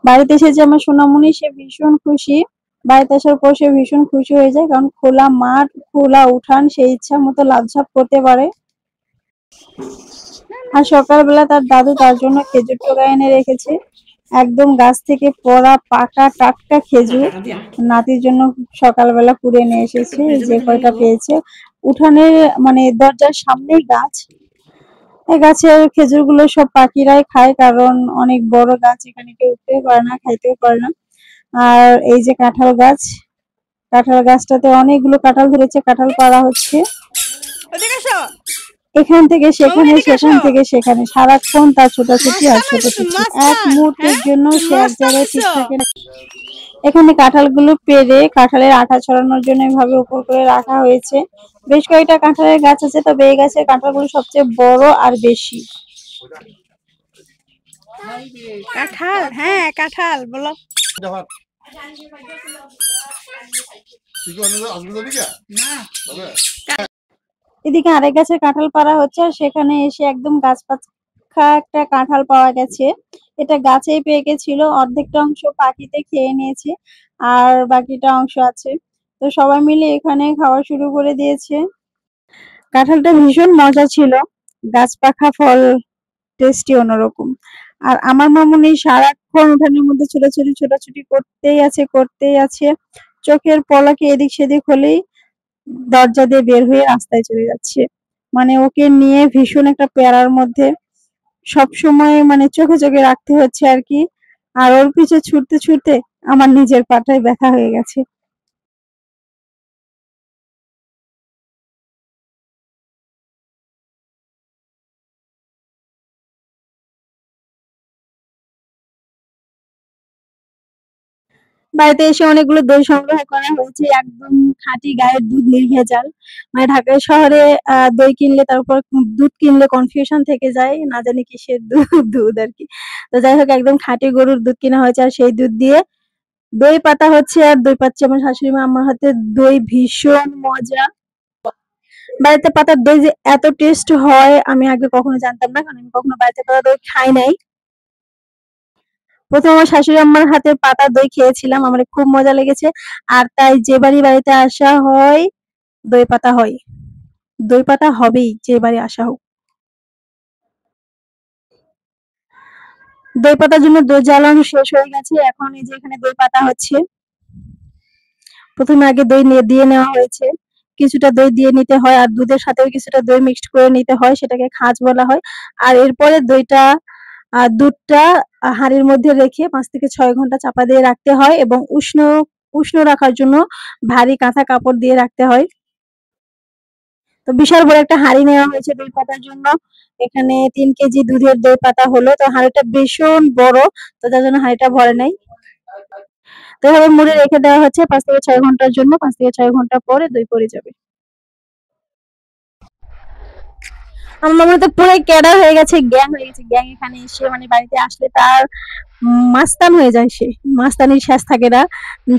বাড়িতে এসেছে আমার সোনামণি, সে ভীষণ খুশি। বাড়িতে আসার পর সে ভীষণ খুশি হয়ে যায়, কারণ খোলা মাঠ, খোলা উঠান, সে ইচ্ছা মতো লাফঝাপ করতে পারে। আর সকালবেলা তার দাদু তার জন্য খেজুর টোকা এনে রেখেছে, একদম গাছ থেকে পড়া পাকা টাটকা খেজুর নাতির জন্য সকালবেলা কুড়ে নিয়ে এসেছে। যে কয়টা পেয়েছে, উঠানের মানে দরজার সামনেই গাছ। এই গাছের খেজুরগুলো সব পাখিরাই খায়, কারণ অনেক বড় গাছ, এখানে কেউ উঠতেও পারে না, খাইতেও পারে না। আর এই যে কাঁঠাল গাছ, কাঁঠাল গাছটাতে অনেকগুলো কাঁঠাল ধরেছে, কাঁঠাল পাড়া হচ্ছে। এখান থেকে সেখানে, সেখান থেকে সেখানে, সারাক্ষণ তার ছোটাছুটি আর ছোটাছুটি। এক মুহূর্তের জন্য সে এক জায়গায় ঠিক থাকে না। এখানে কাঁঠালগুলো পেড়ে কাঁঠালের আঠা ছড়ানোর জন্য এভাবে উপর করে রাখা হয়েছে। বেশ কয়েকটা কাঁঠালের গাছ আছে, তবে এই গাছের কাঁঠালগুলো সবচেয়ে বড় আর বেশি। কাঁঠাল, হ্যাঁ কাঁঠাল বলো। এদিকে আরেক গাছের কাঁঠাল পাড়া হচ্ছে, আর সেখানে এসে একদম গাছ পাখা একটা কাঁঠাল পাওয়া গেছে। এটা গাছেই পেকে ছিল, অর্ধেকটা অংশ পাখিতে খেয়ে নিয়েছে, আর বাকিটা অংশ আছে। তো সবাই মিলে এখানে খাওয়া শুরু করে দিয়েছে। কাঁঠালটা ভীষণ মজা ছিল, গাছ পাখা ফল, টেস্টি অন্যরকম। আর আমার মামুনি সারাক্ষণ উঠানের মধ্যে ছোটাছুটি করতেই আছে। চোখের পলকে এদিক সেদিক হলেই দরজা দিয়ে বের হয়ে রাস্তায় চলে যাচ্ছে। মানে ওকে নিয়ে ভীষণ একটা প্যারার মধ্যে, সবসময় মানে চোখে চোখে রাখতে হচ্ছে আর কি। আর ওর পিছে ছুটতে আমার নিজের পাটায় ব্যথা হয়ে গেছে। বাড়িতে এসে অনেকগুলো দই সংগ্রহ করা হয়েছে, একদম খাঁটি গায়ের দুধ, নির্ভেজাল। মানে ঢাকা শহরে দই কিনলে, তারপর দুধ কিনলে কনফিউশন থেকে যায়, না জানি কিসের দুধ আর কি। তো যাই হোক, একদম খাঁটি গরুর দুধ কিনা হয়েছে, আর সেই দুধ দিয়ে দই পাতা হচ্ছে, আর দই পাচ্ছে আমার শাশুড়ি মা। আমার হাতে দই ভীষণ মজা। বাড়িতে পাতার দই যে এত টেস্ট হয় আমি আগে কখনো জানতাম না, কারণ আমি কখনো বাড়িতে পাতা দই খাই নাই। প্রথমে আমার শাশুড়ি আম্মার হাতের পাতা দই খেয়েছিলাম, আমার খুব মজা লেগেছে। আর তাই যে বাড়িতে আসা হয়, দই পাতা হয়, দই পাতা হবেই যে বাড়ি আসা হোক। দই পাতার জন্য দই জ্বালানো শেষ হয়ে গেছে, এখন এই যে এখানে দই পাতা হচ্ছে। প্রথমে আগে দই দিয়ে নেওয়া হয়েছে, কিছুটা দই দিয়ে নিতে হয়, আর দুধের সাথেও কিছুটা দই মিক্সড করে নিতে হয়, সেটাকে খাঁজ বলা হয়। আর এরপরে দুধটা হাঁড়ির মধ্যে রেখে 5 থেকে 6 ঘন্টা চাপা দিয়ে রাখতে হয়, এবং উষ্ণ রাখার জন্য ভারী কাঁথা কাপড় দিয়ে রাখতে হয়। তো বিশাল বড় একটা হাঁড়ি নেওয়া হয়েছে দই পাতার জন্য। এখানে 3 কেজি দুধের দই পাতা হলো। তো হাঁড়িটা ভীষণ বড়, তো যার জন্য হাঁড়িটা ভরে নাই। তো এভাবে মুড়ে রেখে দেওয়া হচ্ছে 5 থেকে 6 ঘন্টার জন্য। 5 থেকে 6 ঘন্টা পরে দই পড়ে যাবে। আমার মামা তো পুরাই ক্যাডার হয়ে গেছে, গ্যাং হয়ে গেছে। গ্যাং এখানে এসে মানে বাড়িতে আসলে তার মাস্তান হয়ে যায় সে। মাস্তানির শেষ থাকে না।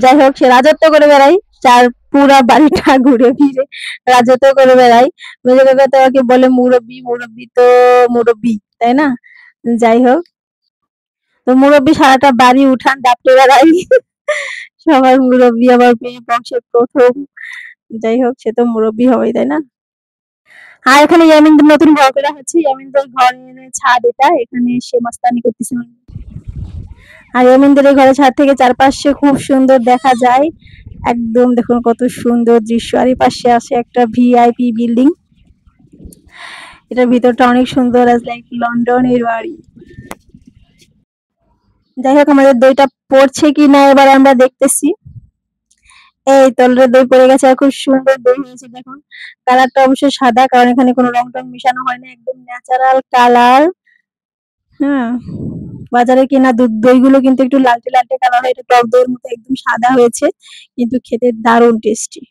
যাই হোক, সে রাজত্ব করে বেড়ায়। চার পুরা বাড়িটা ঘুরে ফিরে রাজত্ব করে বেড়ায়। মেজো কাকা তো ওকে বলে মুরব্বি, মুরব্বি তো মুরব্বি, তাই না? যাই হোক, তো মুরব্বি সারাটা বাড়ি উঠান দাপটে বেড়ায়। সবার মুরব্বি আমার মেয়ে বংশের প্রথম। যাই হোক, সে তো মুরব্বি হবেই, তাই না? আর এখানে ইয়ামিনদের নতুন ঘর করা হচ্ছে, ইয়ামিনদের ঘরের ছাদ এটা, এখানে সে মাস্তানি করতেছে। আর ইয়ামিনদের এই ঘরের ছাদ থেকে চারপাশে খুব সুন্দর দেখা যায়, একদম দেখুন কত সুন্দর দৃশ্য। আর এই পাশে আছে একটা ভিআইপি বিল্ডিং, এটার ভিতরটা অনেক সুন্দর, অ্যাজ লাইক লন্ডনের বাড়ি। যাই হোক, আমাদের দইটা পড়ছে কিনা এবার আমরা দেখতেছি। এই তলরে দই পড়ে গেছে, আর খুব সুন্দর দই হয়েছে দেখুন। কালারটা অবশ্যই সাদা, কারণ এখানে কোনো রং টং মিশানো হয় না, একদম ন্যাচারাল কালার। হ্যাঁ, বাজারে কেনা দইগুলো কিন্তু একটু লালচে লালচে কালার হয়, এটা টক দইয়ের মতো একদম সাদা হয়েছে, কিন্তু খেতে দারুণ টেস্টি।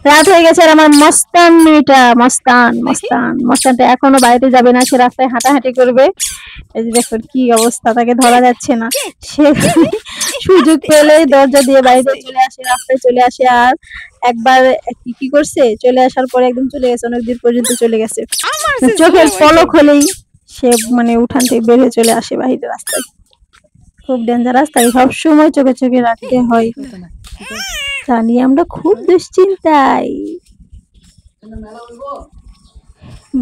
রাত হয়ে গেছে, আর আমার মস্তান মেয়েটা, মস্তানটা এখনো বাড়িতে যাবে না, সে রাস্তায় হাঁটাহাঁটি করবে। এই যে দেখুন কি অবস্থা, তাকে ধরা যাচ্ছে না। সে সুযোগ পেলে দরজা দিয়ে বাড়িতে চলে আসে, রাস্তায় চলে আসে। আর একবার কি করছে, চলে আসার পরে একদম চলে গেছে, অনেক দূর পর্যন্ত চলে গেছে। চোখের পলক হলেই সে মানে উঠান থেকে বের হয়ে চলে আসে বাইরে রাস্তায়। খুব ডেঞ্জারাস, তাই সবসময় চোখে চোখে রাখতে হয়। তা নিয়ে আমরা খুব দুশ্চিন্তায়।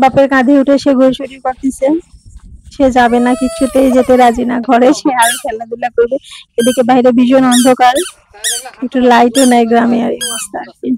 বাপের কাঁধে উঠে সে ঘুরছুটি করতেছে, সে যাবে না, কিছুতেই যেতে রাজি না। ঘরে সে আরো খেলাধুলা করবে, এদিকে বাইরে ভীষণ অন্ধকার, একটু লাইটও নাই গ্রামে, আর এই অবস্থা আর কি।